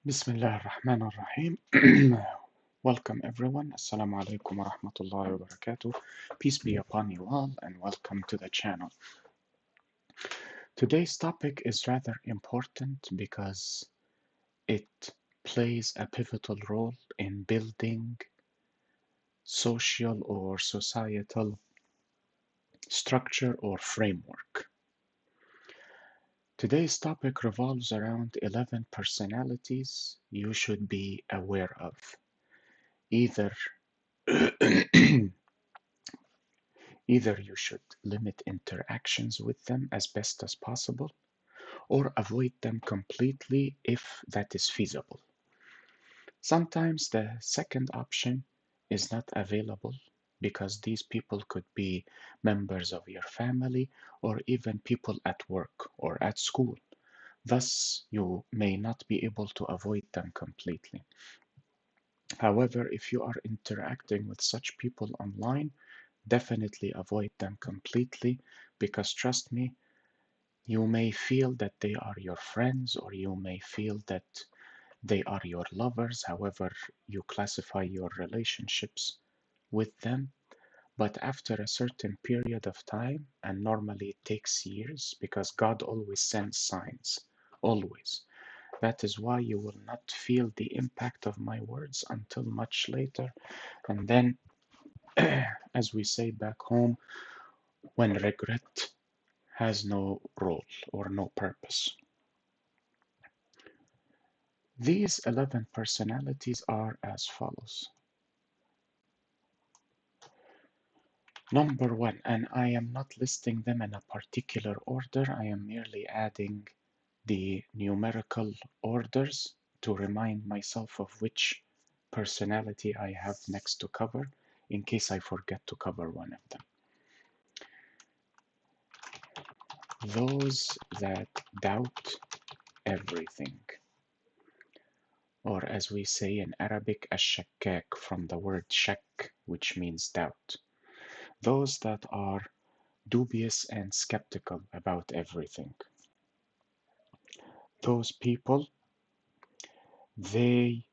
Bismillah ar-Rahman ar-Rahim. Welcome everyone. Assalamu alaikum wa rahmatullahi wa barakatuh. Peace be upon you all and welcome to the channel. Today's topic is rather important because it plays a pivotal role in building social or societal structure or framework. Today's topic revolves around 11 personalities you should be aware of. Either Either you should limit interactions with them as best as possible, or avoid them completely if that is feasible. Sometimes the second option is not available because these people could be members of your family or even people at work or at school. Thus, you may not be able to avoid them completely. However, if you are interacting with such people online, definitely avoid them completely because trust me, you may feel that they are your friends or you may feel that they are your lovers, however you classify your relationships with them. But after a certain period of time, and normally it takes years because God always sends signs, always. That is why you will not feel the impact of my words until much later. And then, as we say back home, when regret has no role or no purpose. These 11 personalities are as follows. Number one, and I am not listing them in a particular order, I am merely adding the numerical orders to remind myself of which personality I have next to cover in case I forget to cover one of them. Those that doubt everything, or as we say in Arabic, ash-shakkak, from the word shak, which means doubt. Those that are dubious and skeptical about everything. Those people, they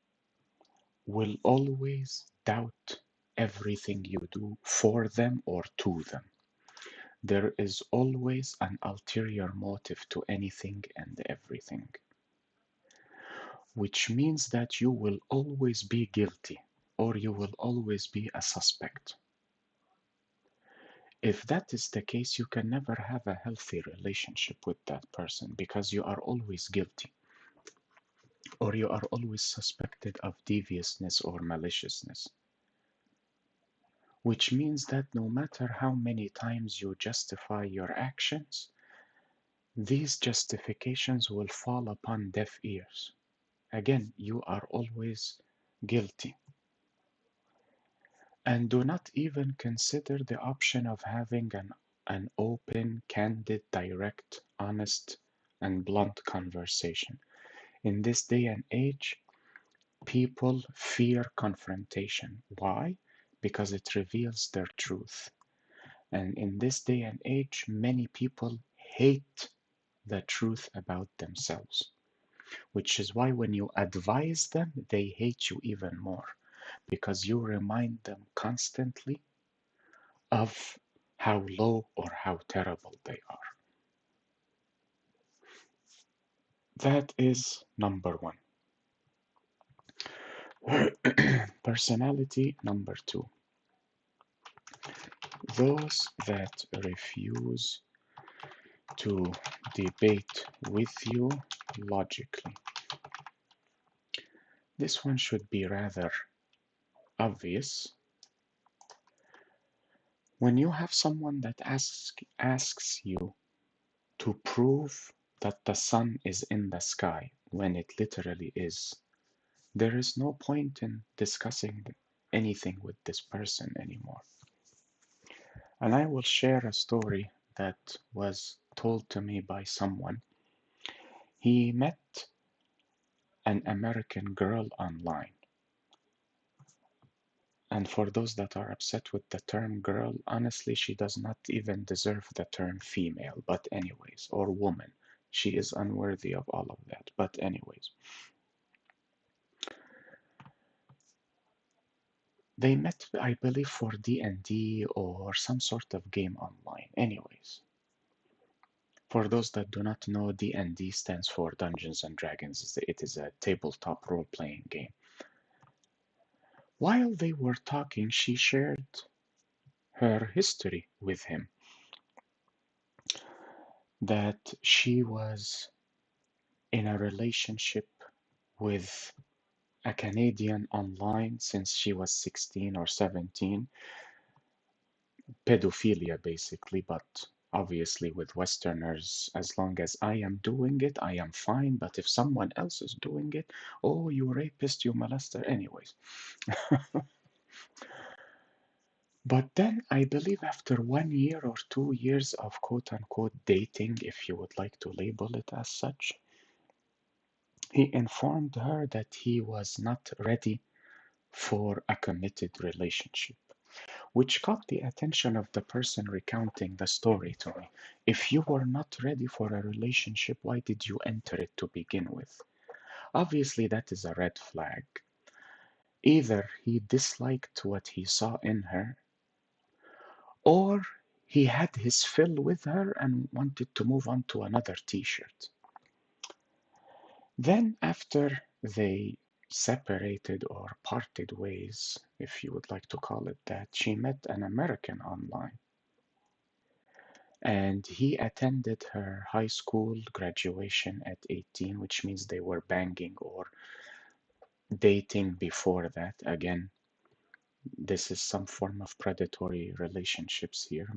will always doubt everything you do for them or to them. There is always an ulterior motive to anything and everything, which means that you will always be guilty or you will always be a suspect. If that is the case, you can never have a healthy relationship with that person because you are always guilty or you are always suspected of deviousness or maliciousness. Which means that no matter how many times you justify your actions, these justifications will fall upon deaf ears. Again, you are always guilty. And do not even consider the option of having an open, candid, direct, honest, and blunt conversation. In this day and age, people fear confrontation. Why? Because it reveals their truth. And in this day and age, many people hate the truth about themselves, which is why when you advise them, they hate you even more because you remind them constantly of how low or how terrible they are. That is number one. Personality number two. Those that refuse to debate with you logically. This one should be rather obvious. When you have someone that asks you to prove that the sun is in the sky when it literally is, there is no point in discussing anything with this person anymore. And I will share a story that was told to me by someone. He met an American girl online. And for those that are upset with the term girl, honestly, she does not even deserve the term female, but anyways, or woman. She is unworthy of all of that, but anyways. They met, I believe, for D&D or some sort of game online. Anyways, for those that do not know, D&D stands for Dungeons and Dragons. It is a tabletop role-playing game. While they were talking, she shared her history with him, that she was in a relationship with a Canadian online since she was 16 or 17. Pedophilia, basically, but obviously with Westerners, as long as I am doing it, I am fine. But if someone else is doing it, oh, you rapist, you molester, anyways. But then I believe after 1 year or 2 years of quote unquote dating, if you would like to label it as such, he informed her that he was not ready for a committed relationship, which caught the attention of the person recounting the story to me. If you were not ready for a relationship, why did you enter it to begin with? Obviously, that is a red flag. Either he disliked what he saw in her, or he had his fill with her and wanted to move on to another t shirt. Then, after they separated or parted ways, if you would like to call it that, she met an American online. And he attended her high school graduation at 18, which means they were banging or dating before that. Again, this is some form of predatory relationships here,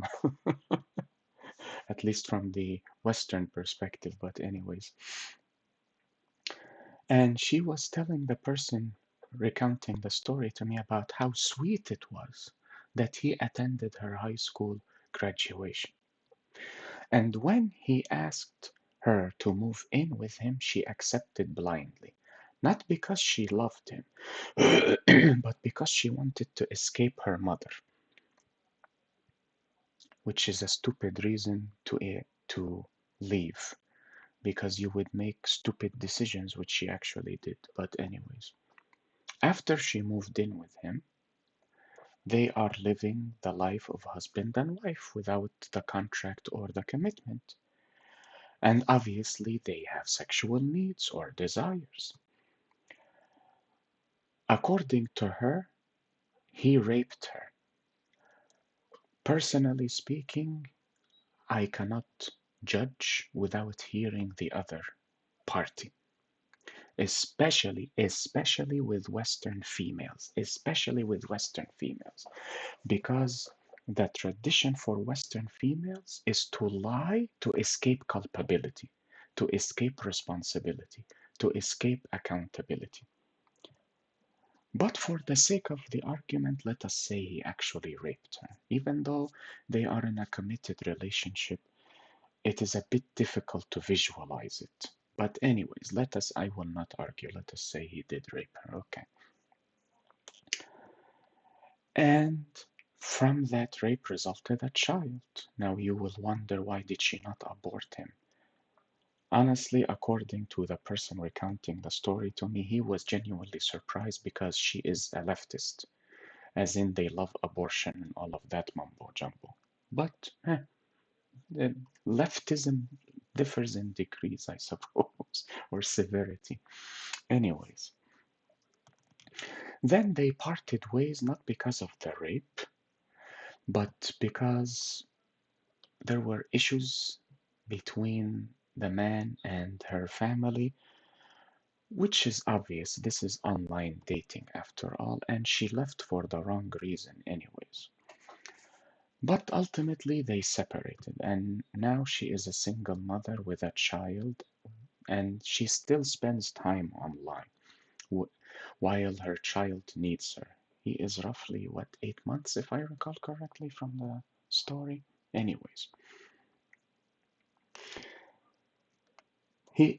at least from the Western perspective, but, anyways. And she was telling the person recounting the story to me about how sweet it was that he attended her high school graduation. And when he asked her to move in with him, she accepted blindly. Not because she loved him, but because she wanted to escape her mother, which is a stupid reason to leave, because you would make stupid decisions, which she actually did. But, anyways, after she moved in with him, they are living the life of husband and wife without the contract or the commitment. And obviously, they have sexual needs or desires. According to her, he raped her. Personally speaking, I cannot judge without hearing the other party, especially with Western females, because the tradition for Western females is to lie to escape culpability, to escape responsibility, to escape accountability. But for the sake of the argument, let us say he actually raped her. Even though they are in a committed relationship, it is a bit difficult to visualize it. But anyways, I will not argue. Let us say he did rape her. Okay. And from that rape resulted a child. Now you will wonder, why did she not abort him? Honestly, according to the person recounting the story to me, he was genuinely surprised because she is a leftist, as in they love abortion and all of that mumbo jumbo. But leftism differs in degrees, I suppose, or severity. Anyways, then they parted ways not because of the rape, but because there were issues between the man and her family, which is obvious. This is online dating after all, and she left for the wrong reason, anyways. But ultimately, they separated, and now she is a single mother with a child, and she still spends time online while her child needs her. He is roughly, what, 8 months, if I recall correctly from the story? Anyways,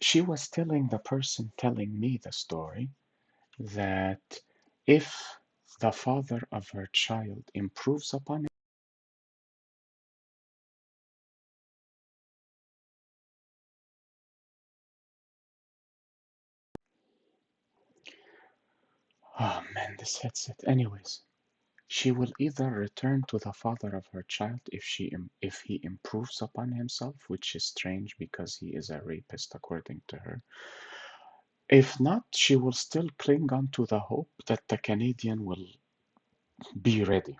she was telling the person telling me the story that if the father of her child improves upon it, oh man, this headset. Anyways, She will either return to the father of her child if he improves upon himself, which is strange because he is a rapist according to her. If not, she will still cling on to the hope that the Canadian will be ready,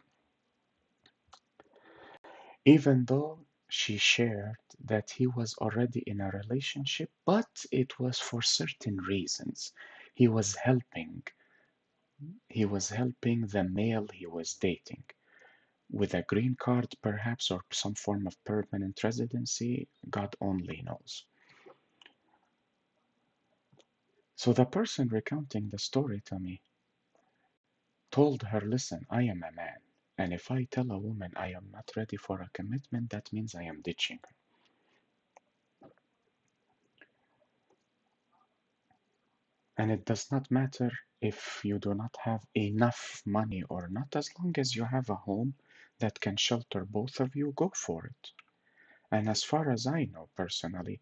even though she shared that he was already in a relationship, but it was for certain reasons. He was helping. He was helping the male he was dating with a green card, perhaps, or some form of permanent residency. God only knows. So the person recounting the story to me told her, listen, I am a man, and if I tell a woman I am not ready for a commitment, that means I am ditching her. And it does not matter if you do not have enough money or not, as long as you have a home that can shelter both of you, go for it. And as far as I know personally,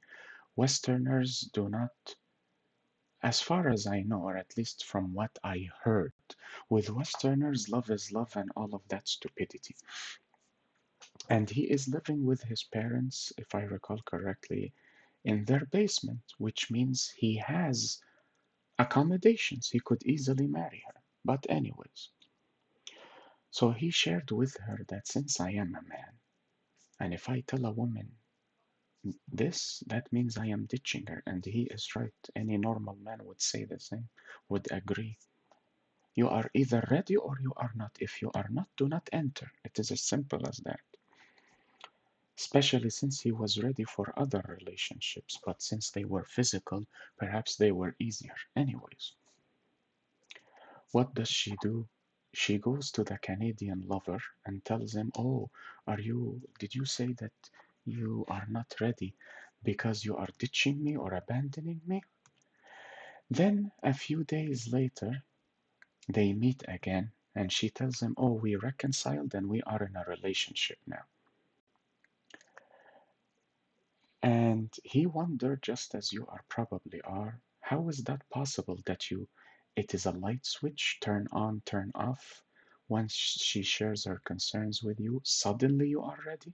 Westerners do not, as far as I know, or at least from what I heard, with Westerners, love is love and all of that stupidity. And he is living with his parents, if I recall correctly, in their basement, which means he has accommodations. He could easily marry her. But, anyways, so he shared with her that since I am a man, and if I tell a woman this, that means I am ditching her. And he is right. Any normal man would say the same, would agree. You are either ready or you are not. If you are not, do not enter. It is as simple as that. Especially since he was ready for other relationships, but since they were physical, perhaps they were easier. Anyways, what does she do? She goes to the Canadian lover and tells him, oh, did you say that you are not ready because you are ditching me or abandoning me? Then, a few days later, they meet again and she tells him, oh, we reconciled and we are in a relationship now. And he wondered, just as you are probably are, how is that possible that it is a light switch, turn on, turn off? Once she shares her concerns with you, suddenly you are ready?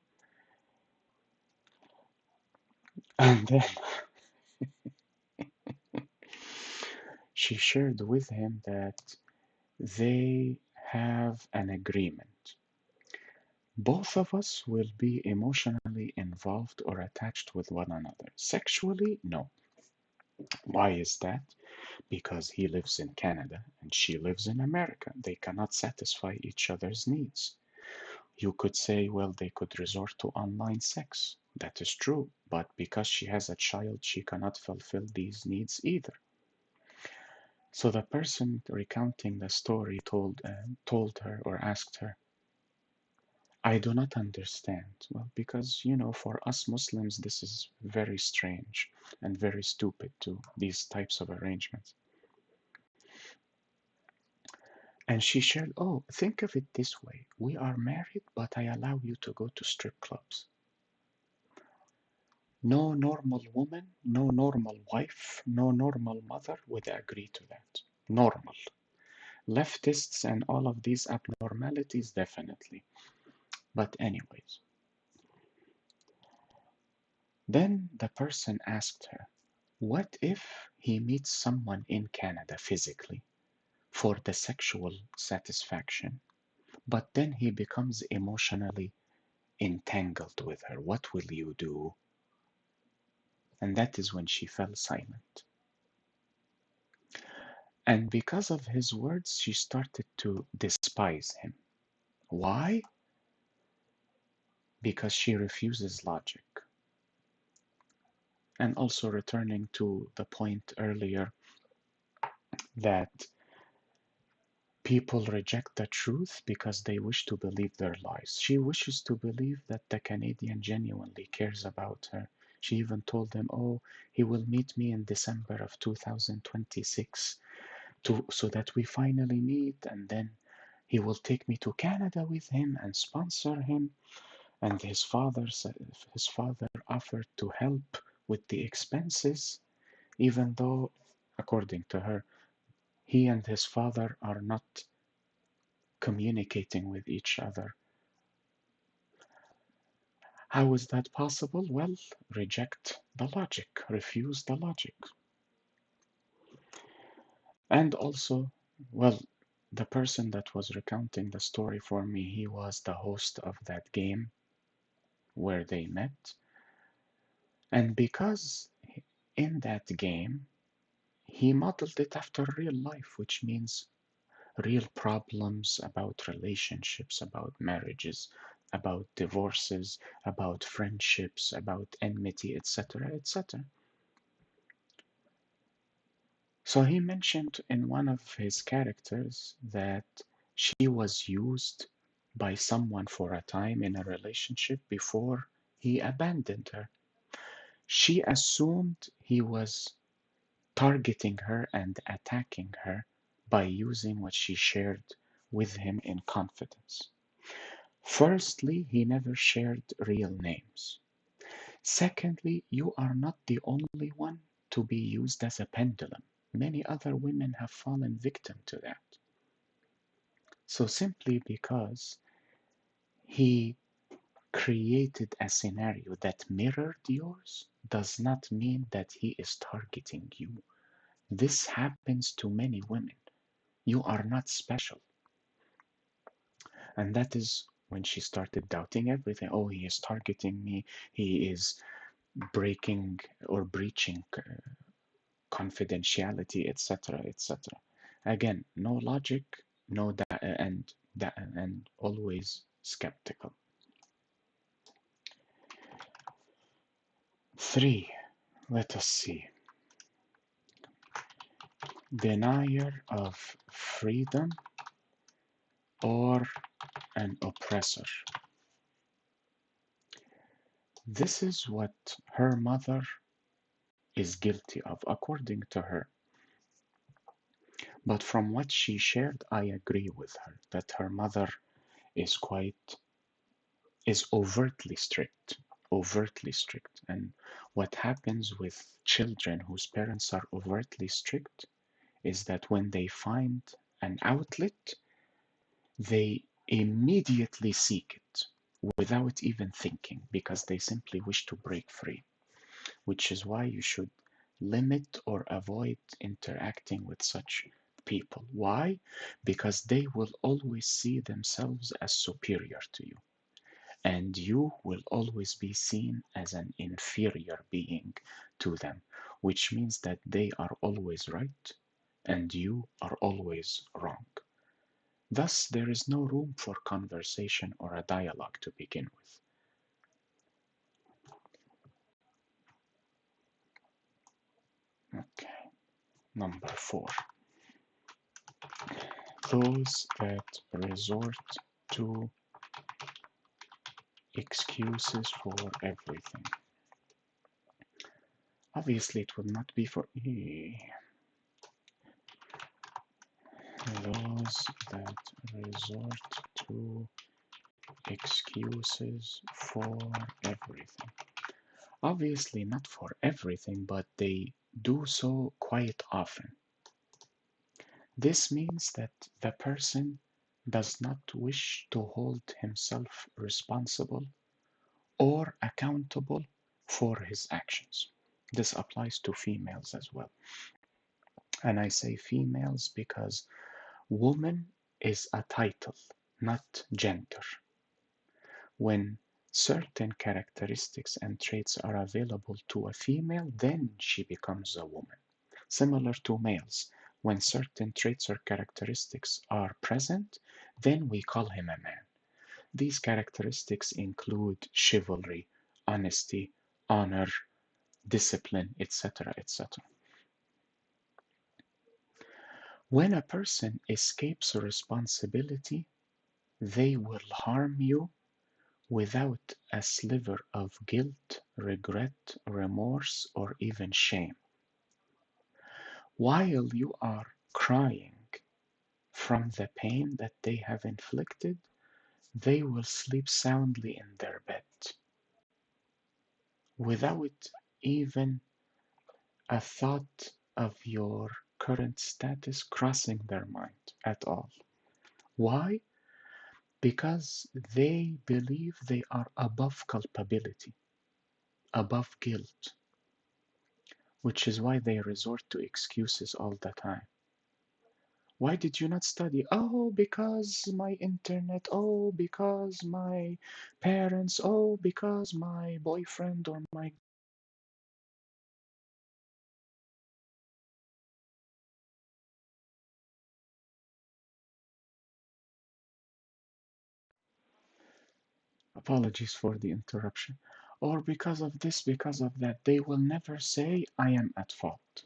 And then she shared with him that they have an agreement. Both of us will be emotionally involved or attached with one another. Sexually, no. Why is that? Because he lives in Canada and she lives in America. They cannot satisfy each other's needs. You could say, well, they could resort to online sex. That is true, but because she has a child, she cannot fulfill these needs either. So the person recounting the story told her or asked her, I do not understand. Well, because, for us Muslims, this is very strange and very stupid too, these types of arrangements. And she shared, oh, think of it this way. We are married, but I allow you to go to strip clubs. No normal woman, no normal wife, no normal mother would agree to that. Normal. Leftists and all of these abnormalities, definitely. But, anyways, then the person asked her, what if he meets someone in Canada physically for the sexual satisfaction, but then he becomes emotionally entangled with her? What will you do? And that is when she fell silent. And because of his words, she started to despise him. Why? Because she refuses logic. And also returning to the point earlier that people reject the truth because they wish to believe their lies. She wishes to believe that the Canadian genuinely cares about her. She even told him, oh, he will meet me in December of 2026 so that we finally meet, and then he will take me to Canada with him and sponsor him. And his father offered to help with the expenses, even though, according to her, he and his father are not communicating with each other. How is that possible? Well, reject the logic, refuse the logic. And also, well, the person that was recounting the story for me, he was the host of that game where they met. And because in that game, he modeled it after real life, which means real problems about relationships, about marriages, about divorces, about friendships, about enmity, etc., etc. So he mentioned in one of his characters that she was used by someone for a time in a relationship before he abandoned her. She assumed he was targeting her and attacking her by using what she shared with him in confidence. Firstly, he never shared real names. Secondly, you are not the only one to be used as a pendulum. Many other women have fallen victim to that. So simply because he created a scenario that mirrored yours does not mean that he is targeting you. This happens to many women. You are not special. And that is when she started doubting everything. Oh, he is targeting me. He is breaking or breaching confidentiality, etc., etc. Again, no logic, no and always skeptical. 3. Let us see. Denier of freedom or an oppressor. This is what her mother is guilty of, according to her. But from what she shared, I agree with her that her mother is overtly strict, overtly strict. And what happens with children whose parents are overtly strict is that when they find an outlet, they immediately seek it without even thinking because they simply wish to break free, which is why you should limit or avoid interacting with such people. Why? Because they will always see themselves as superior to you, and you will always be seen as an inferior being to them, which means that they are always right and you are always wrong. Thus, there is no room for conversation or a dialogue to begin with. Okay, number 4. Those that resort to excuses for everything. Obviously, it would not be for those that resort to excuses for everything. Obviously, not for everything, but they do so quite often. This means that the person does not wish to hold himself responsible or accountable for his actions. This applies to females as well. And I say females because woman is a title, not gender. When certain characteristics and traits are available to a female, then she becomes a woman. Similar to males, when certain traits or characteristics are present, then we call him a man. These characteristics include chivalry, honesty, honor, discipline, etc., etc. When a person escapes responsibility, they will harm you without a sliver of guilt, regret, remorse, or even shame. While you are crying from the pain that they have inflicted, they will sleep soundly in their bed without even a thought of your current status crossing their mind at all. Why? because they believe they are above culpability, above guilt, which is why they resort to excuses all the time. Why did you not study? Oh, because my internet. Oh, because my parents. Oh, because my boyfriend or my apologies for the interruption. Or because of this, because of that. They will never say, I am at fault.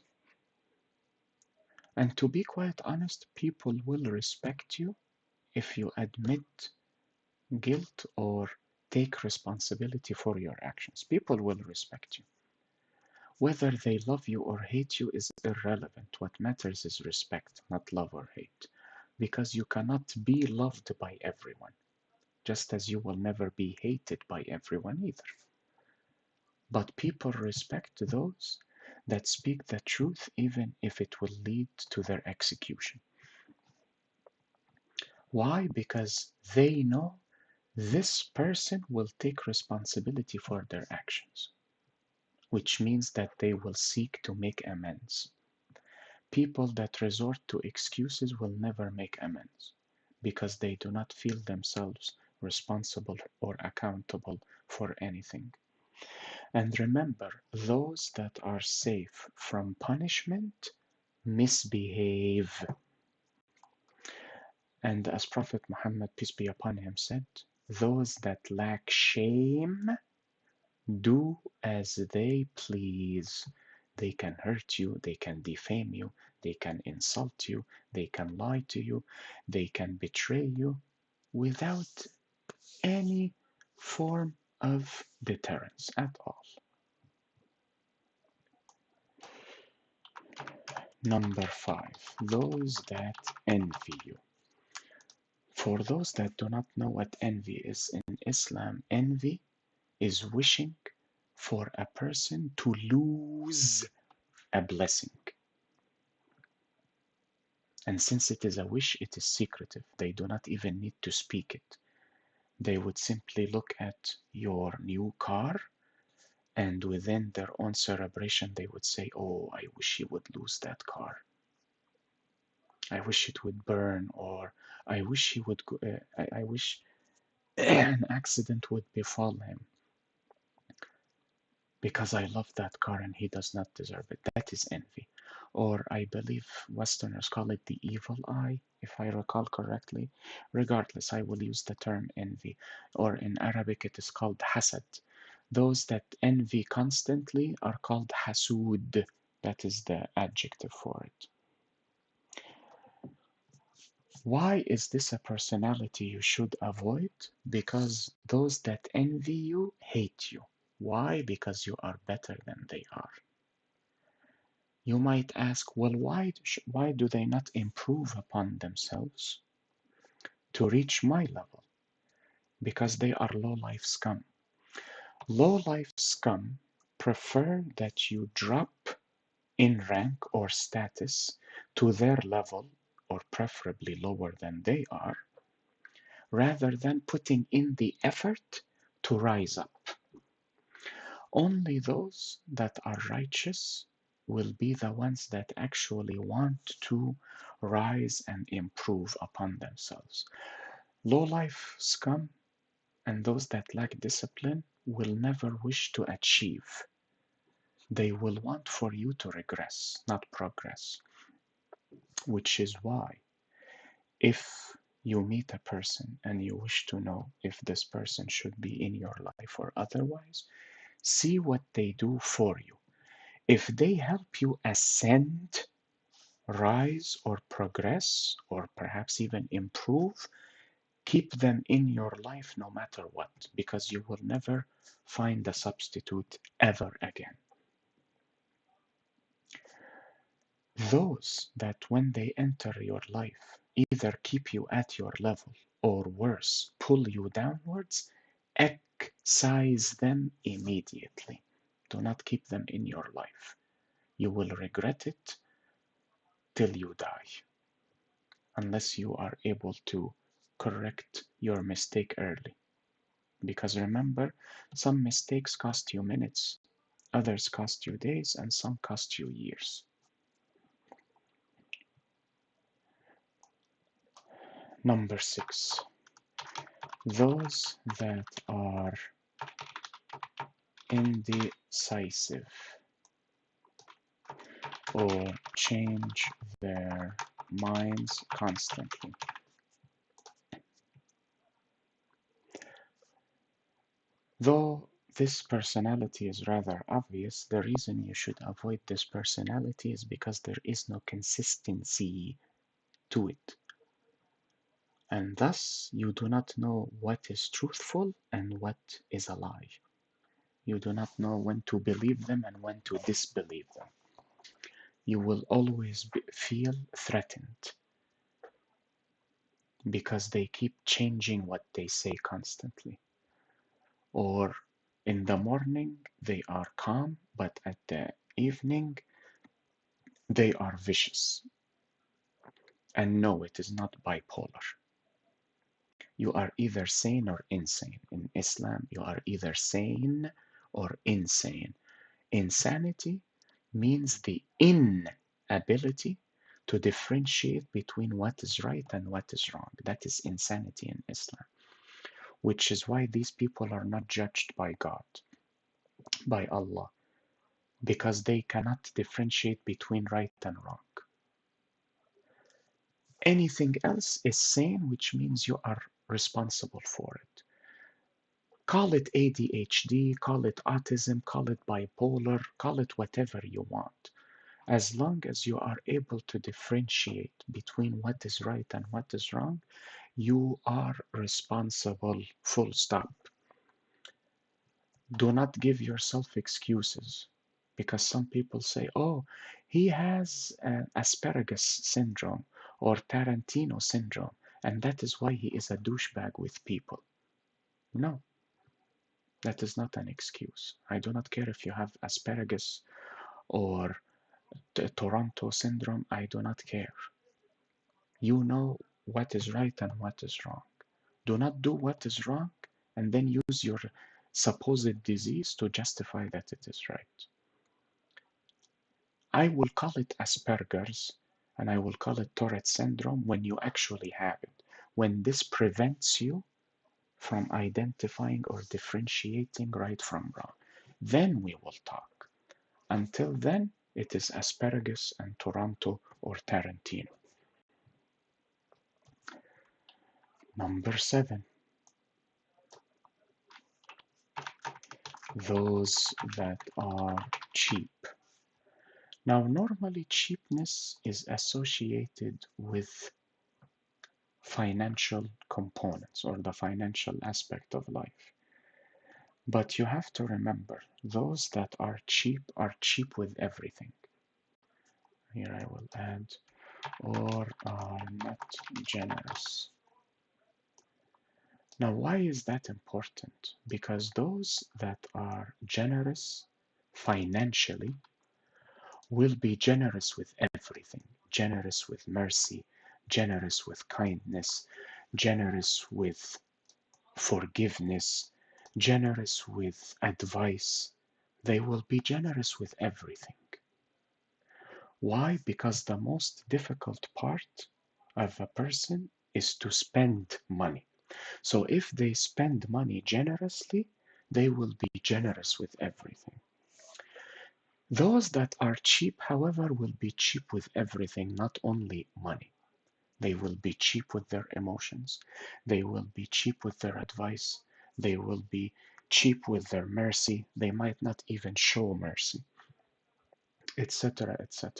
And to be quite honest, people will respect you if you admit guilt or take responsibility for your actions. People will respect you. Whether they love you or hate you is irrelevant. What matters is respect, not love or hate. Because you cannot be loved by everyone, just as you will never be hated by everyone either. But people respect those that speak the truth, even if it will lead to their execution. Why? Because they know this person will take responsibility for their actions, which means that they will seek to make amends. People that resort to excuses will never make amends because they do not feel themselves responsible or accountable for anything. And remember, those that are safe from punishment misbehave. And as Prophet Muhammad, peace be upon him, said, those that lack shame do as they please. They can hurt you, they can defame you, they can insult you, they can lie to you, they can betray you without any form of deterrence at all. Number 5, those that envy you. For those that do not know what envy is in Islam, envy is wishing for a person to lose a blessing. And since it is a wish, it is secretive. They do not even need to speak it. They would simply look at your new car, and within their own celebration, they would say, oh, I wish he would lose that car. I wish it would burn, or I wish he would, I wish an accident would befall him because I love that car and he does not deserve it. That is envy. Or I believe Westerners call it the evil eye, if I recall correctly. Regardless, I will use the term envy. Or in Arabic, it is called hasad. Those that envy constantly are called hasud. That is the adjective for it. Why is this a personality you should avoid? Because those that envy you hate you. Why? Because you are better than they are. You might ask, well, why do they not improve upon themselves to reach my level? Because they are low-life scum. Low-life scum prefer that you drop in rank or status to their level, or preferably lower than they are, rather than putting in the effort to rise up. Only those that are righteous will be the ones that actually want to rise and improve upon themselves. Low-life scum and those that lack discipline will never wish to achieve. They will want for you to regress, not progress. Which is why, if you meet a person and you wish to know if this person should be in your life or otherwise, see what they do for you. If they help you ascend, rise, or progress, or perhaps even improve, keep them in your life no matter what, because you will never find a substitute ever again. Those that when they enter your life either keep you at your level or worse, pull you downwards, excise them immediately. Do not keep them in your life. You will regret it till you die, unless you are able to correct your mistake early. Because remember, some mistakes cost you minutes, others cost you days, and some cost you years. Number 6. Those that are indecisive or change their minds constantly. Though this personality is rather obvious, the reason you should avoid this personality is because there is no consistency to it. And thus, you do not know what is truthful and what is a lie. You do not know when to believe them and when to disbelieve them. You will always feel threatened because they keep changing what they say constantly. Or in the morning, they are calm, but at the evening, they are vicious. And no, it is not bipolar. You are either sane or insane. In Islam, you are either sane or insane. Insanity means the inability to differentiate between what is right and what is wrong. That is insanity in Islam, which is why these people are not judged by God, by Allah, because they cannot differentiate between right and wrong. Anything else is sane, which means you are responsible for it. Call it ADHD, call it autism, call it bipolar, call it whatever you want. As long as you are able to differentiate between what is right and what is wrong, you are responsible, full stop. Do not give yourself excuses because some people say, oh, he has asparagus syndrome or Tarantino syndrome, and that is why he is a douchebag with people. No, that is not an excuse. I do not care if you have asparagus or Toronto syndrome. I do not care. You know what is right and what is wrong. Do not do what is wrong and then use your supposed disease to justify that it is right. I will call it Asperger's and I will call it Tourette syndrome when you actually have it, when this prevents you from identifying or differentiating right from wrong. Then we will talk. Until then, it is asparagus and Toronto or Tarantino. Number 7, those that are cheap. Now, normally cheapness is associated with financial components or the financial aspect of life. But you have to remember, those that are cheap with everything. Here I will add, or are not generous. Now, why is that important? Because those that are generous financially will be generous with everything, generous with mercy, generous with kindness, generous with forgiveness, generous with advice. They will be generous with everything. Why? Because the most difficult part of a person is to spend money. So if they spend money generously, they will be generous with everything. Those that are cheap, however, will be cheap with everything, not only money. They will be cheap with their emotions. They will be cheap with their advice. They will be cheap with their mercy. They might not even show mercy, etc., etc.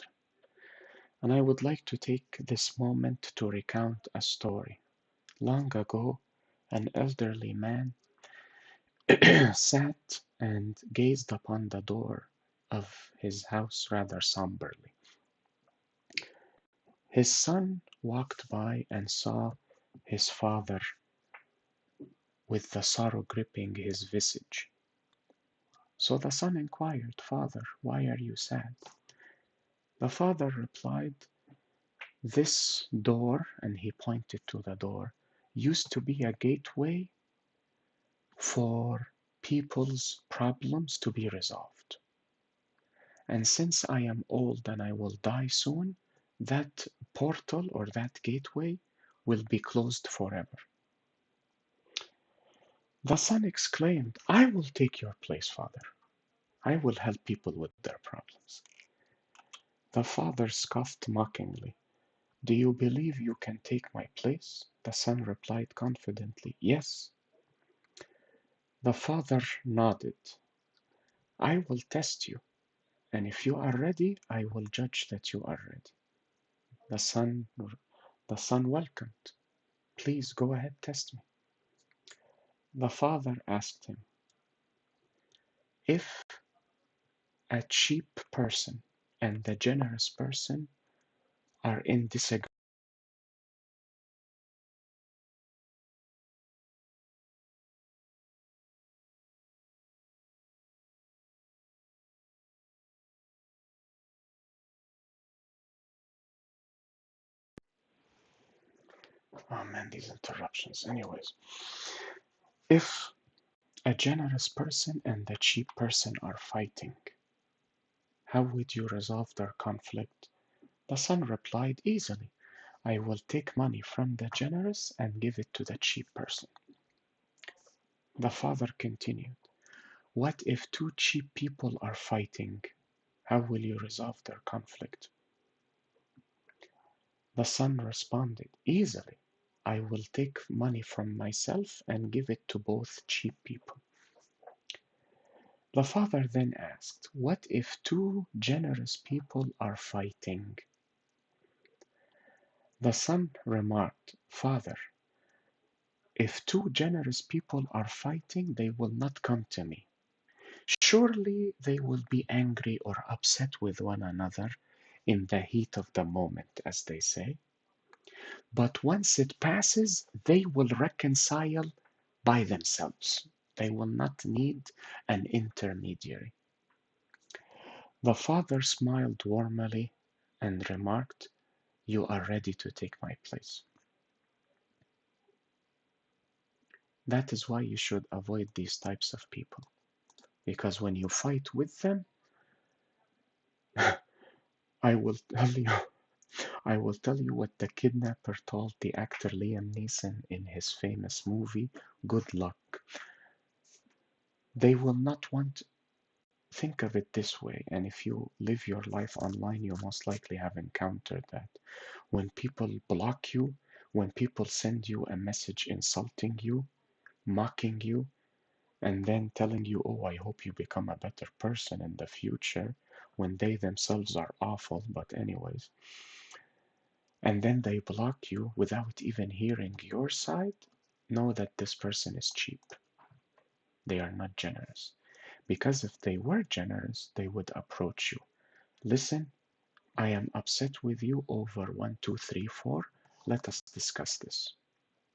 And I would like to take this moment to recount a story. Long ago, an elderly man sat and gazed upon the door of his house rather somberly. His son walked by and saw his father with the sorrow gripping his visage. So the son inquired, "Father, why are you sad?" The father replied, "This door," and he pointed to the door, used to be a gateway for people's problems to be resolved. And since I am old and I will die soon, that portal or that gateway will be closed forever. The son exclaimed, I will take your place, father. I will help people with their problems. The father scoffed mockingly. Do you believe you can take my place? The son replied confidently, Yes. The father nodded. I will test you, and if you are ready, I will judge that you are ready. The son, the son welcomed. Please go ahead, test me. The father asked him, if a cheap person and a generous person are in disagreement. Oh man, these interruptions. Anyways, if a generous person and a cheap person are fighting, how would you resolve their conflict? The son replied easily. I will take money from the generous and give it to the cheap person. The father continued, what if two cheap people are fighting? How will you resolve their conflict? The son responded, easily. I will take money from myself and give it to both cheap people. The father then asked, what if two generous people are fighting? The son remarked, Father, if two generous people are fighting, they will not come to me. Surely they will be angry or upset with one another in the heat of the moment, as they say. But once it passes, they will reconcile by themselves. They will not need an intermediary. The father smiled warmly and remarked, you are ready to take my place. That is why you should avoid these types of people. Because when you fight with them, I will tell you I will tell you what the kidnapper told the actor Liam Neeson in his famous movie, Good Luck. They will not want, think of it this way, and if you live your life online, you most likely have encountered that. When people block you, when people send you a message insulting you, mocking you, and then telling you, oh, I hope you become a better person in the future, when they themselves are awful, but anyways, and then they block you without even hearing your side, know that this person is cheap. They are not generous. Because if they were generous, they would approach you. Listen, I am upset with you over 1, 2, 3, 4. Let us discuss this.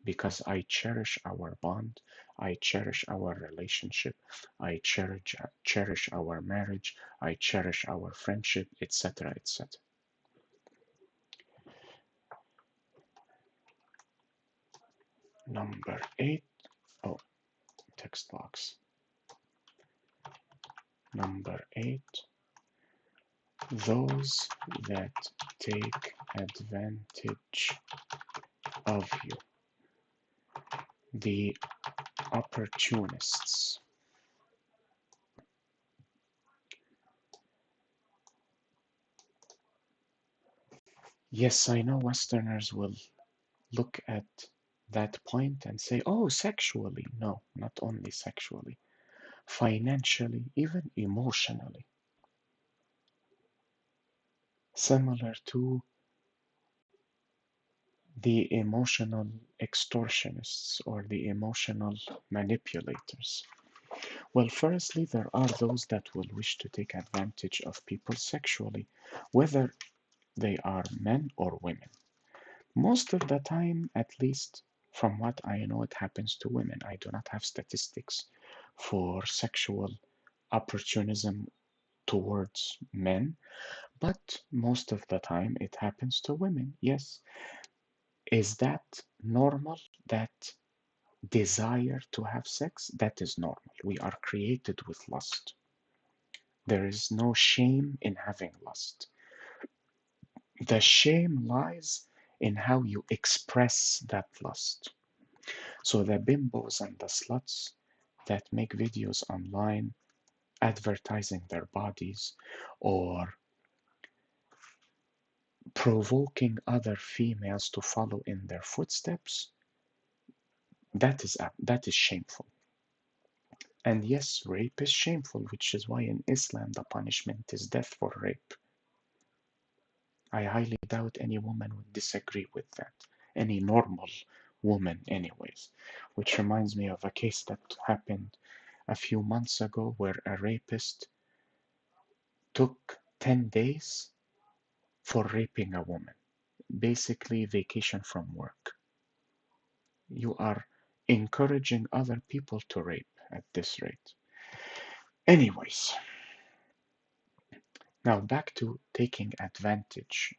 Because I cherish our bond, I cherish our relationship, I cherish our marriage, I cherish our friendship, etc., etc. Number 8. Oh, text box. Number 8. Those that take advantage of you. The opportunists. Yes, I know Westerners will look at that point and say, oh, sexually. No, not only sexually. Financially, even emotionally. Similar to the emotional extortionists or the emotional manipulators. Well, firstly, there are those that will wish to take advantage of people sexually, whether they are men or women. Most of the time, at least from what I know, it happens to women. I do not have statistics for sexual opportunism towards men, but most of the time it happens to women. Yes, Is that normal? That desire to have sex? That is normal. We are created with lust. There is no shame in having lust. The shame lies in how you express that lust. So the bimbos and the sluts that make videos online advertising their bodies or provoking other females to follow in their footsteps, that is shameful. And yes, rape is shameful, which is why in Islam the punishment is death for rape. I highly doubt any woman would disagree with that. Any normal woman, anyways. Which reminds me of a case that happened a few months ago where a rapist took 10 days for raping a woman. Basically, vacation from work. You are encouraging other people to rape at this rate. Anyways, now back to taking advantage.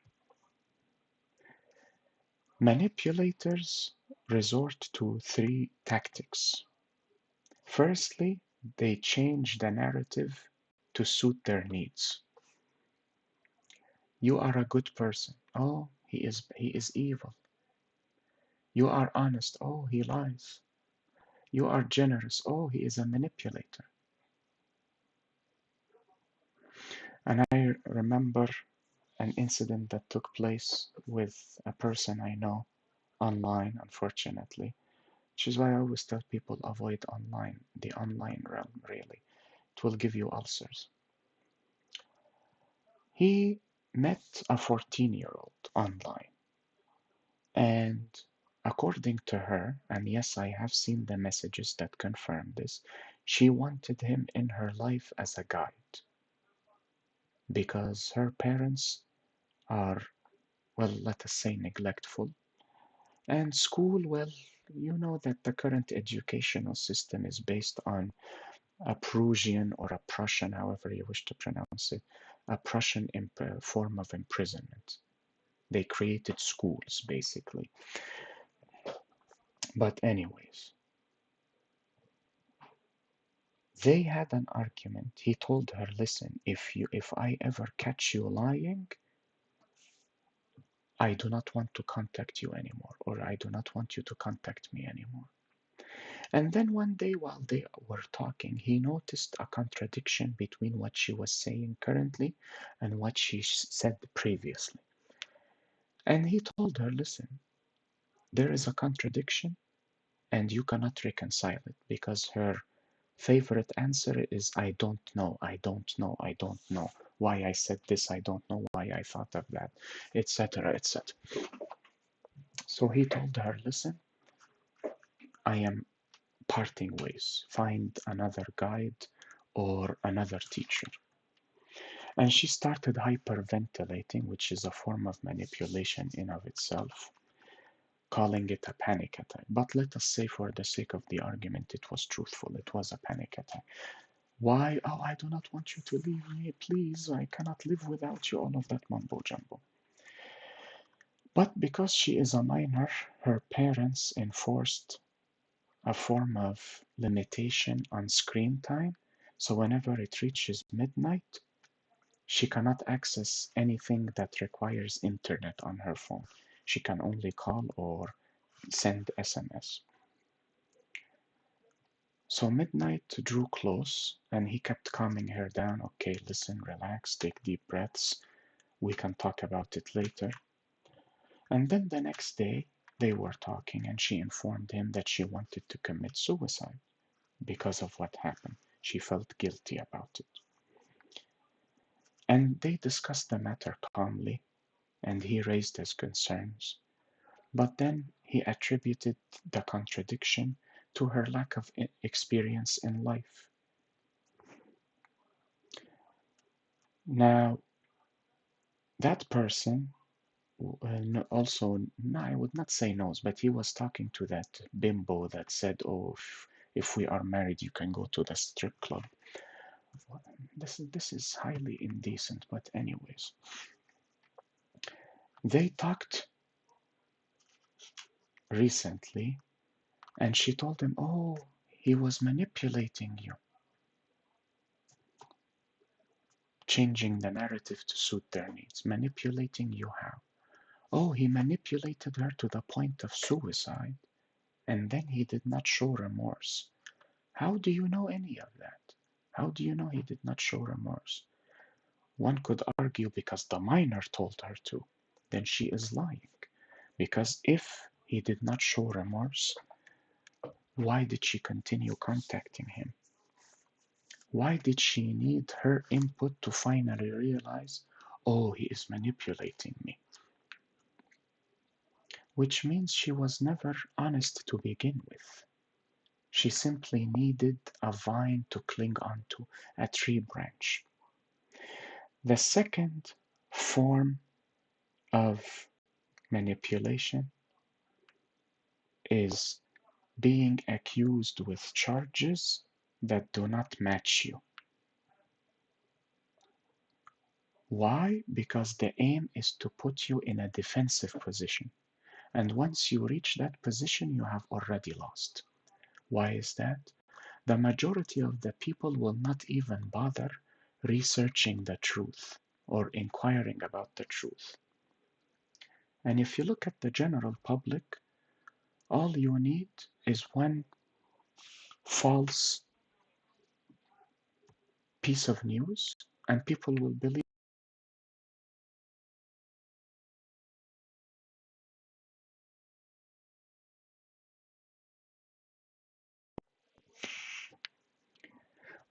Manipulators resort to three tactics. Firstly, they change the narrative to suit their needs. You are a good person. Oh, he is evil. You are honest. Oh, he lies. You are generous. Oh, he is a manipulator. And I remember an incident that took place with a person I know online, unfortunately, which is why I always tell people avoid the online realm, really. It will give you ulcers. He met a 14-year-old online, and according to her, and yes, I have seen the messages that confirm this, she wanted him in her life as a guide because her parents are, well, let us say, neglectful. And school, well, you know that the current educational system is based on a Prussian or a Prussian, however you wish to pronounce it, a Prussian form of imprisonment. They created schools, basically. But anyways, they had an argument. He told her, listen, if I ever catch you lying, I do not want to contact you anymore, or I do not want you to contact me anymore. And then one day, while they were talking, he noticed a contradiction between what she was saying currently and what she said previously. And he told her, listen, there is a contradiction and you cannot reconcile it because her favorite answer is, I don't know, I don't know, I don't know why I said this, I don't know why I thought of that, etc., etc. So he told her, listen, I am parting ways. Find another guide or another teacher. And she started hyperventilating, which is a form of manipulation in of itself, calling it a panic attack. But let us say for the sake of the argument, it was truthful. It was a panic attack. Why? Oh, I do not want you to leave me. Please, I cannot live without you. All of that mumbo jumbo. But because she is a minor, her parents enforced a form of limitation on screen time. So whenever it reaches midnight, she cannot access anything that requires internet on her phone. She can only call or send SMS. So midnight drew close, and he kept calming her down. Okay, listen, relax, take deep breaths. We can talk about it later. And then the next day, they were talking, and she informed him that she wanted to commit suicide because of what happened. She felt guilty about it. And they discussed the matter calmly, and he raised his concerns. But then he attributed the contradiction to her lack of experience in life. Now, that person also, no, I would not say knows, but he was talking to that bimbo that said, oh, if we are married, you can go to the strip club. This is highly indecent, but anyways. They talked recently, and she told him, oh, he was manipulating you, changing the narrative to suit their needs. Manipulating you how? Oh, he manipulated her to the point of suicide, and then he did not show remorse. How do you know any of that? How do you know he did not show remorse? One could argue because the minor told her to, then she is lying. Because if he did not show remorse, why did she continue contacting him? Why did she need her input to finally realize, oh, he is manipulating me? Which means she was never honest to begin with. She simply needed a vine to cling onto, a tree branch. The second form of manipulation is being accused with charges that do not match you. Why? Because the aim is to put you in a defensive position. And once you reach that position, you have already lost. Why is that? The majority of the people will not even bother researching the truth or inquiring about the truth. And if you look at the general public, all you need is one false piece of news, and people will believe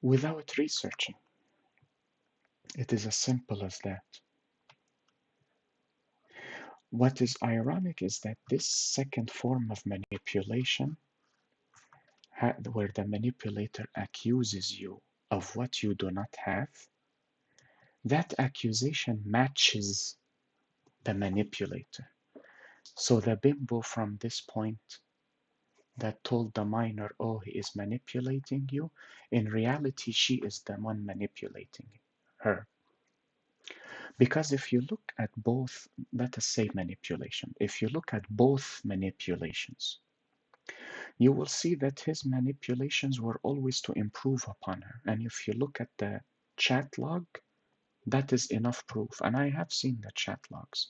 without researching. It is as simple as that. What is ironic is that this second form of manipulation, where the manipulator accuses you of what you do not have, that accusation matches the manipulator. So the bimbo from this point that told the minor, oh, he is manipulating you, in reality, she is the one manipulating her. Because if you look at both, let us say manipulation, if you look at both manipulations, you will see that his manipulations were always to improve upon her. And if you look at the chat log, that is enough proof. And I have seen the chat logs.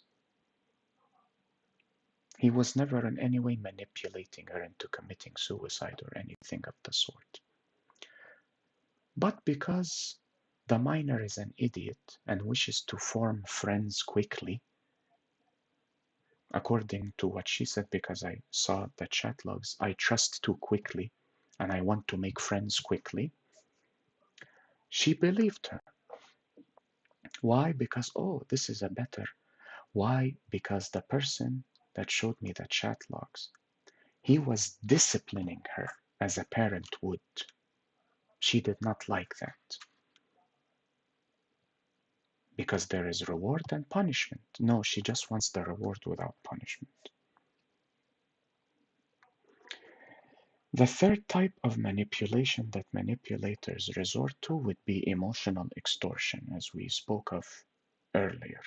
He was never in any way manipulating her into committing suicide or anything of the sort. But because the minor is an idiot and wishes to form friends quickly, according to what she said, because I saw the chat logs, I trust too quickly and I want to make friends quickly, she believed her. Why? Because, oh, this is a better. Why? Because the person that showed me the chat logs, he was disciplining her as a parent would. She did not like that. Because there is reward and punishment. No, she just wants the reward without punishment. The third type of manipulation that manipulators resort to would be emotional extortion, as we spoke of earlier.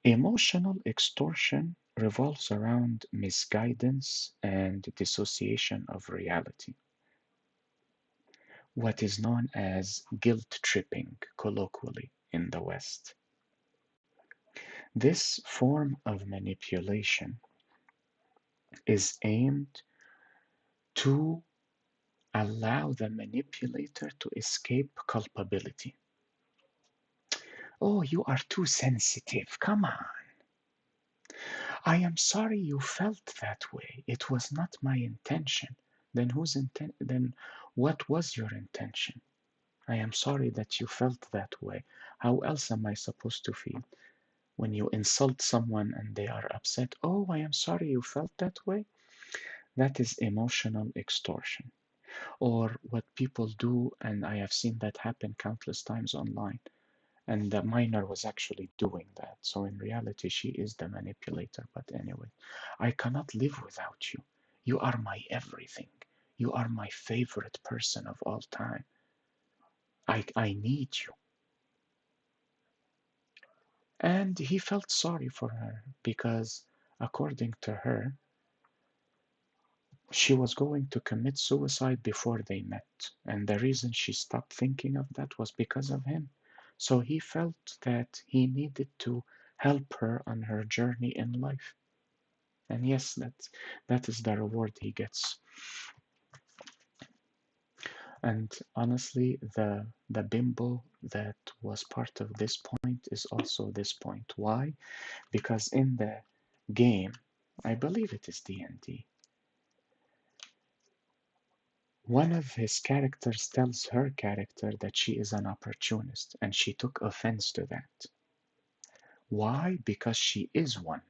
Emotional extortion revolves around misguidance and dissociation of reality, what is known as guilt tripping, colloquially, in the West. This form of manipulation is aimed to allow the manipulator to escape culpability. Oh, you are too sensitive. Come on. I am sorry you felt that way. It was not my intention. Then then what was your intention? I am sorry that you felt that way. How else am I supposed to feel? When you insult someone and they are upset, oh, I am sorry you felt that way. That is emotional extortion. Or what people do, and I have seen that happen countless times online, and the minor was actually doing that. So in reality, she is the manipulator. But anyway, I cannot live without you. You are my everything. You are my favorite person of all time. I need you. And he felt sorry for her because, according to her, She was going to commit suicide before they met, and the reason she stopped thinking of that was because of him. So he felt that he needed to help her on her journey in life. And yes, that is the reward he gets. And honestly, the bimbo that was part of this point is also this point. Why? Because in the game, I believe it is D&D, one of his characters tells her character that she is an opportunist, and she took offense to that. Why? Because she is one.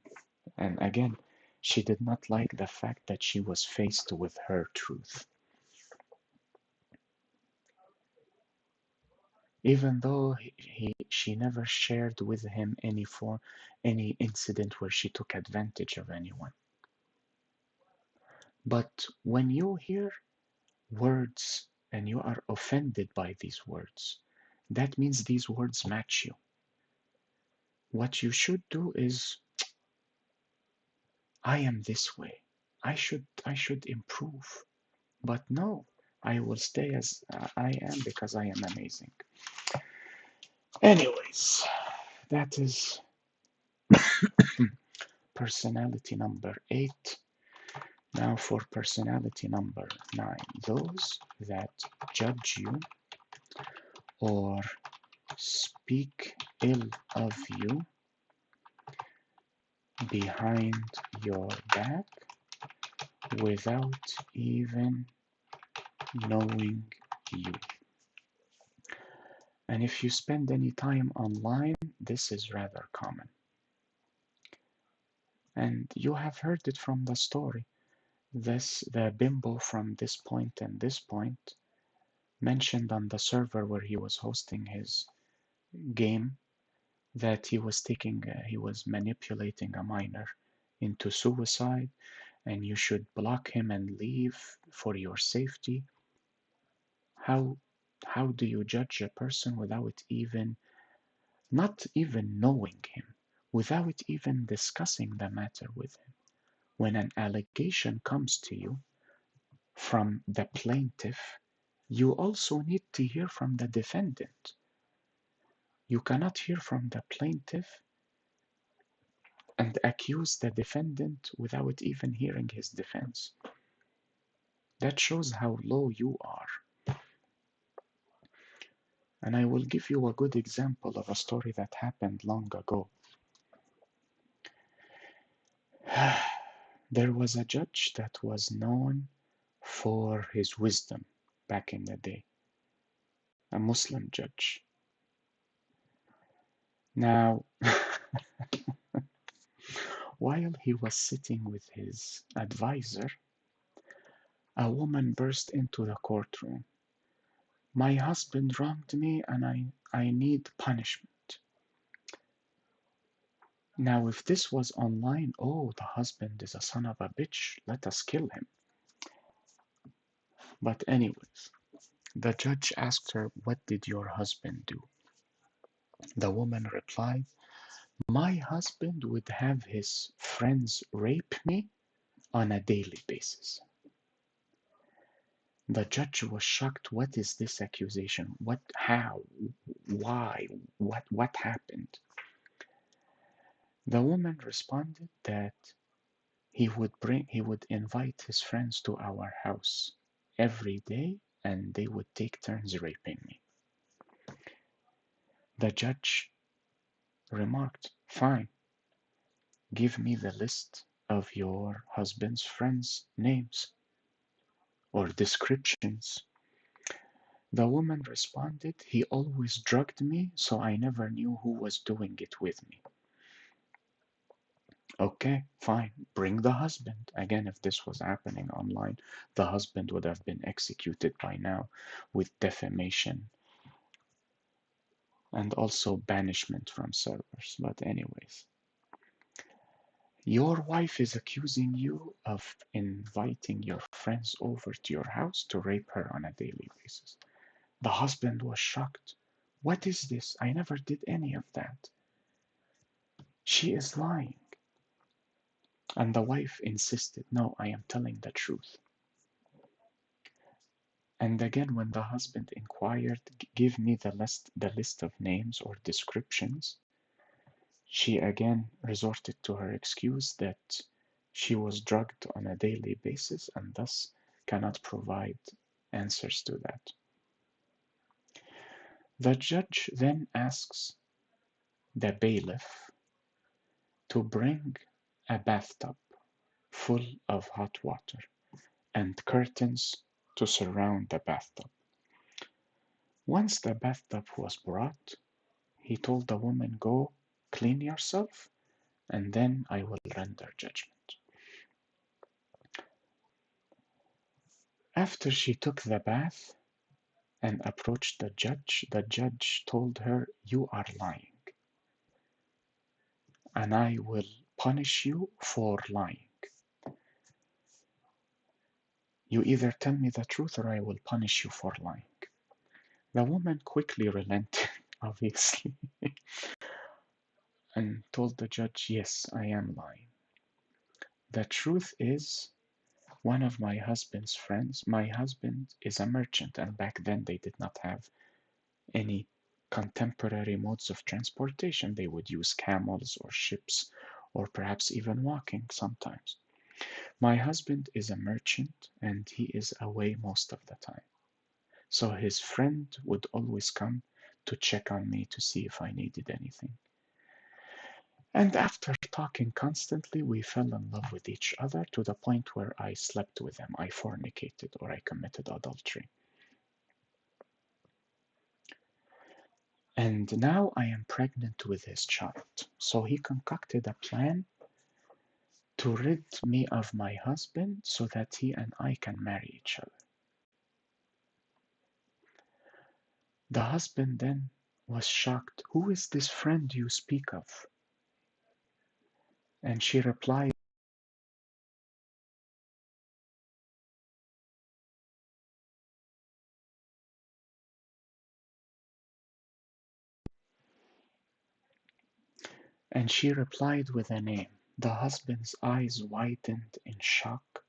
And again, she did not like the fact that she was faced with her truth. Even though she never shared with him any incident where she took advantage of anyone. But when you hear words and you are offended by these words, that means these words match you. What you should do is, I am this way. I should improve. But no, I will stay as I am because I am amazing. Anyways, that is personality number 8. Now for personality number 9, those that judge you or speak ill of you behind your back without even knowing you. And if you spend any time online, this is rather common. And you have heard it from the story. The bimbo from this point and this point mentioned on the server where he was hosting his game that he was manipulating a minor into suicide, and you should block him and leave for your safety. How how do you judge a person without even not even knowing him, without even discussing the matter with him? When an allegation comes to you from the plaintiff, you also need to hear from the defendant. You cannot hear from the plaintiff and accuse the defendant without even hearing his defense. That shows how low you are. And I will give you a good example of a story that happened long ago. There was a judge that was known for his wisdom back in the day, a Muslim judge. Now, while he was sitting with his advisor, a woman burst into the courtroom. My husband wronged me and I need punishment. Now, if this was online, oh, the husband is a son of a bitch, let us kill him. But anyways, the judge asked her, what did your husband do? The woman replied, my husband would have his friends rape me on a daily basis. The judge was shocked. What is this accusation? What, how, why, what happened? The woman responded that he would invite his friends to our house every day and they would take turns raping me. The judge remarked, fine, give me the list of your husband's friends' names or descriptions. The woman responded, he always drugged me, so I never knew who was doing it with me. Okay, fine, bring the husband. Again, if this was happening online, the husband would have been executed by now with defamation and also banishment from servers. But anyways, your wife is accusing you of inviting your friends over to your house to rape her on a daily basis. The husband was shocked. What is this? I never did any of that. She is lying. And the wife insisted, no, I am telling the truth. And again, when the husband inquired, give me the list of names or descriptions, she again resorted to her excuse that she was drugged on a daily basis and thus cannot provide answers to that. The judge then asks the bailiff to bring a bathtub full of hot water and curtains to surround the bathtub. Once the bathtub was brought, he told the woman, go clean yourself, and then I will render judgment. After she took the bath and approached the judge told her, you are lying, and I will punish you for lying. You either tell me the truth or I will punish you for lying. The woman quickly relented, obviously, and told the judge, yes, I am lying. The truth is, one of my husband's friends, my husband is a merchant, and back then they did not have any contemporary modes of transportation. They would use camels or ships or perhaps even walking sometimes. My husband is a merchant and he is away most of the time. So his friend would always come to check on me to see if I needed anything. And after talking constantly, we fell in love with each other to the point where I slept with him. I fornicated or I committed adultery. And now I am pregnant with his child. So he concocted a plan to rid me of my husband so that he and I can marry each other. The husband then was shocked. Who is this friend you speak of? And she replied, with a name. The husband's eyes widened in shock.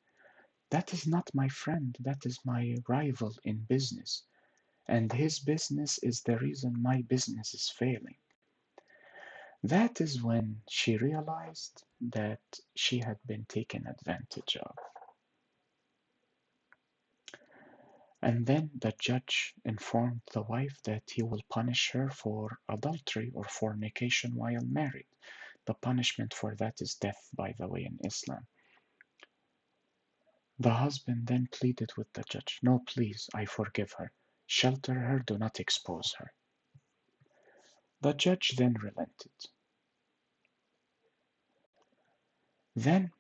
That is not my friend, that is my rival in business. And his business is the reason my business is failing. That is when she realized that she had been taken advantage of. And then the judge informed the wife that he will punish her for adultery or fornication while married. The punishment for that is death, by the way, in Islam. The husband then pleaded with the judge, no, please, I forgive her. Shelter her, do not expose her. The judge then relented. Then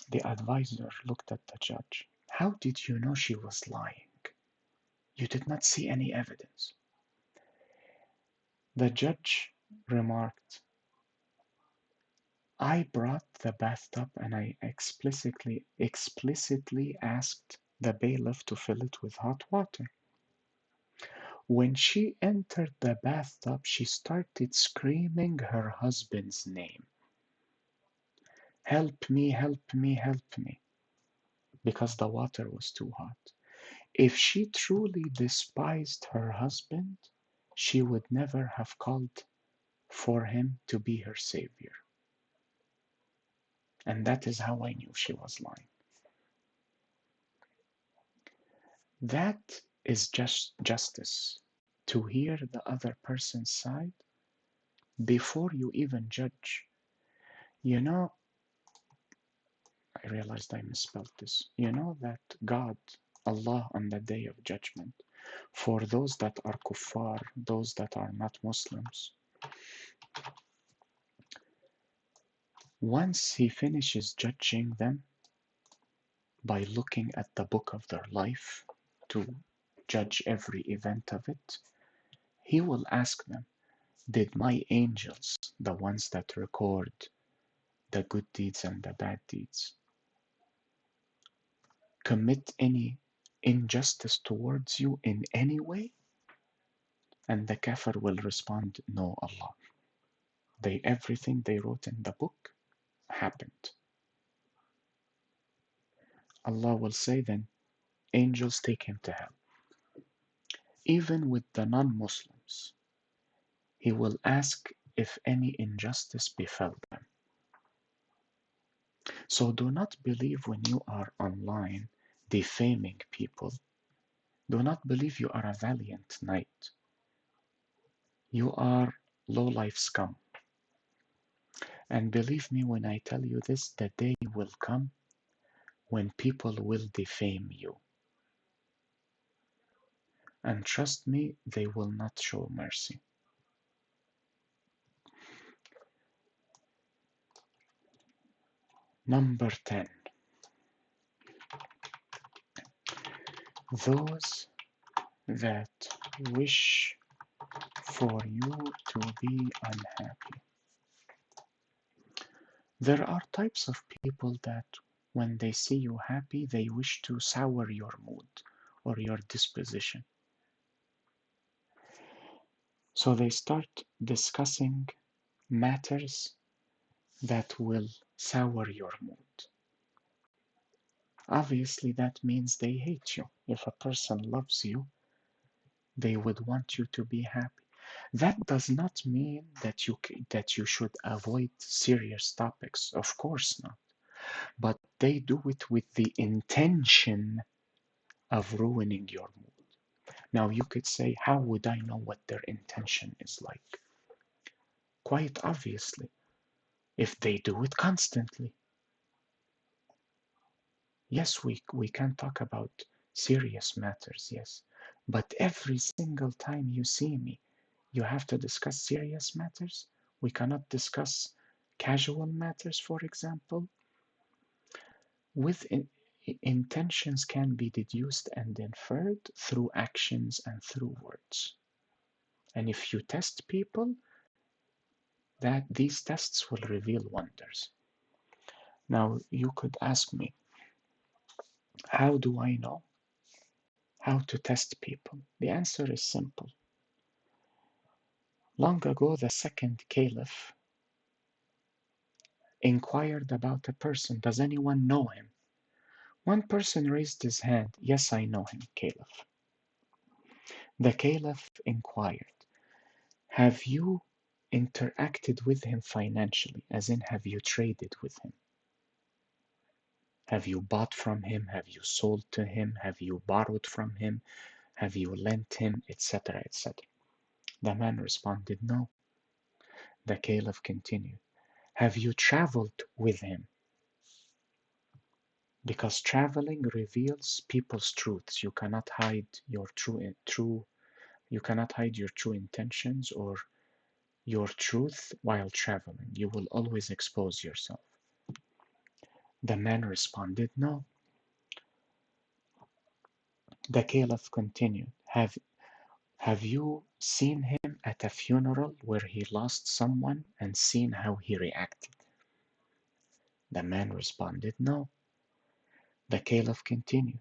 the advisor looked at the judge. How did you know she was lying? You did not see any evidence. The judge remarked, I brought the bathtub and I explicitly asked the bailiff to fill it with hot water. When she entered the bathtub, she started screaming her husband's name. Help me, help me, help me, because the water was too hot. If she truly despised her husband, she would never have called for him to be her savior. And that is how I knew she was lying. That is just justice, to hear the other person's side before you even judge. You know, I realized I misspelled this. You know that God, Allah, on the day of judgment, for those that are kuffar, those that are not Muslims, once He finishes judging them by looking at the book of their life to judge every event of it, He will ask them, did my angels, the ones that record the good deeds and the bad deeds, commit any injustice towards you in any way? And the kafir will respond, no, Allah. Everything they wrote in the book happened. Allah will say then, angels take him to hell. Even with the non-Muslims, he will ask if any injustice befell them. So do not believe when you are online defaming people. Do not believe you are a valiant knight. You are low-life scum. And believe me when I tell you this, the day will come when people will defame you. And trust me, they will not show mercy. Number 10. Those that wish for you to be unhappy. There are types of people that when they see you happy, they wish to sour your mood or your disposition. So they start discussing matters that will sour your mood. Obviously, that means they hate you. If a person loves you, they would want you to be happy. That does not mean that you should avoid serious topics. Of course not. But they do it with the intention of ruining your mood. Now you could say, how would I know what their intention is like? Quite obviously, if they do it constantly. Yes, we can talk about serious matters, yes. But every single time you see me, you have to discuss serious matters. We cannot discuss casual matters, for example. With intentions can be deduced and inferred through actions and through words. And if you test people, that these tests will reveal wonders. Now, you could ask me, how do I know how to test people? The answer is simple. Long ago, the second caliph inquired about a person. Does anyone know him? One person raised his hand. Yes, I know him, Caliph. The Caliph inquired, have you interacted with him financially? As in, have you traded with him? Have you bought from him? Have you sold to him? Have you borrowed from him? Have you lent him? Etc. etc. The man responded, no. The Caliph continued, have you traveled with him? Because traveling reveals people's truths. You cannot hide your you cannot hide your true intentions or your truth while traveling. You will always expose yourself. The man responded, no. The caliph continued, have you seen him at a funeral where he lost someone and seen how he reacted? The man responded, no. The caliph continued,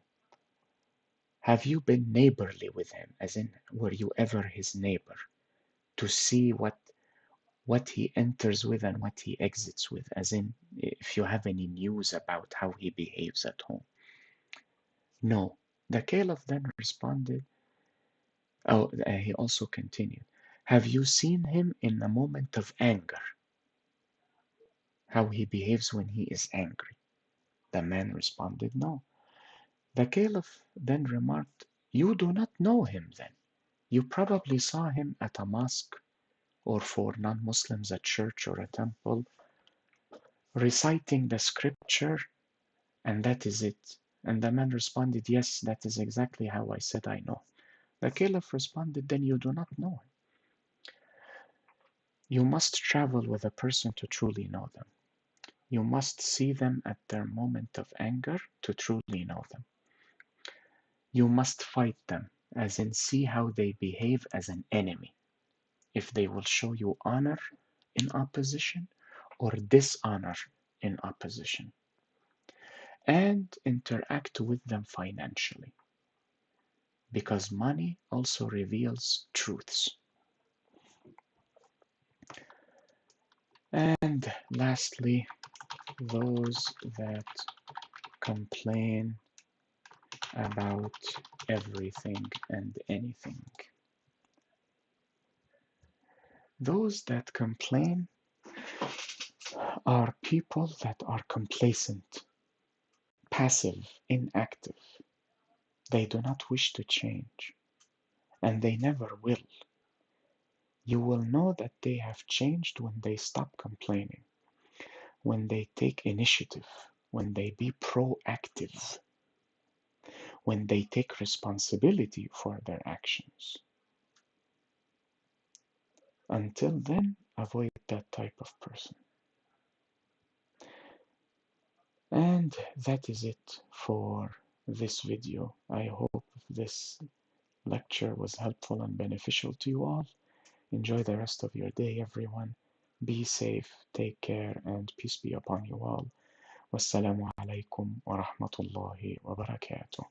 have you been neighborly with him, as in, were you ever his neighbor, to see what he enters with and what he exits with, as in, if you have any news about how he behaves at home? No. The caliph then responded, he also continued, have you seen him in a moment of anger? How he behaves when he is angry? The man responded, no. The caliph then remarked, you do not know him then. You probably saw him at a mosque, or for non-Muslims a church or a temple, reciting the scripture, and that is it. And the man responded, yes, that is exactly how I said I know. The caliph responded, then you do not know him. You must travel with a person to truly know them. You must see them at their moment of anger to truly know them. You must fight them, as in see how they behave as an enemy, if they will show you honor in opposition or dishonor in opposition. And interact with them financially, because money also reveals truths. And lastly, those that complain about everything and anything. Those that complain are people that are complacent, passive, inactive. They do not wish to change, and they never will. You will know that they have changed when they stop complaining, when they take initiative, when they be proactive, when they take responsibility for their actions. Until then, avoid that type of person. And that is it for this video. I hope this lecture was helpful and beneficial to you all. Enjoy the rest of your day, everyone. Be safe, take care, and peace be upon you all. Wassalamu alaikum wa rahmatullahi wa barakatuh.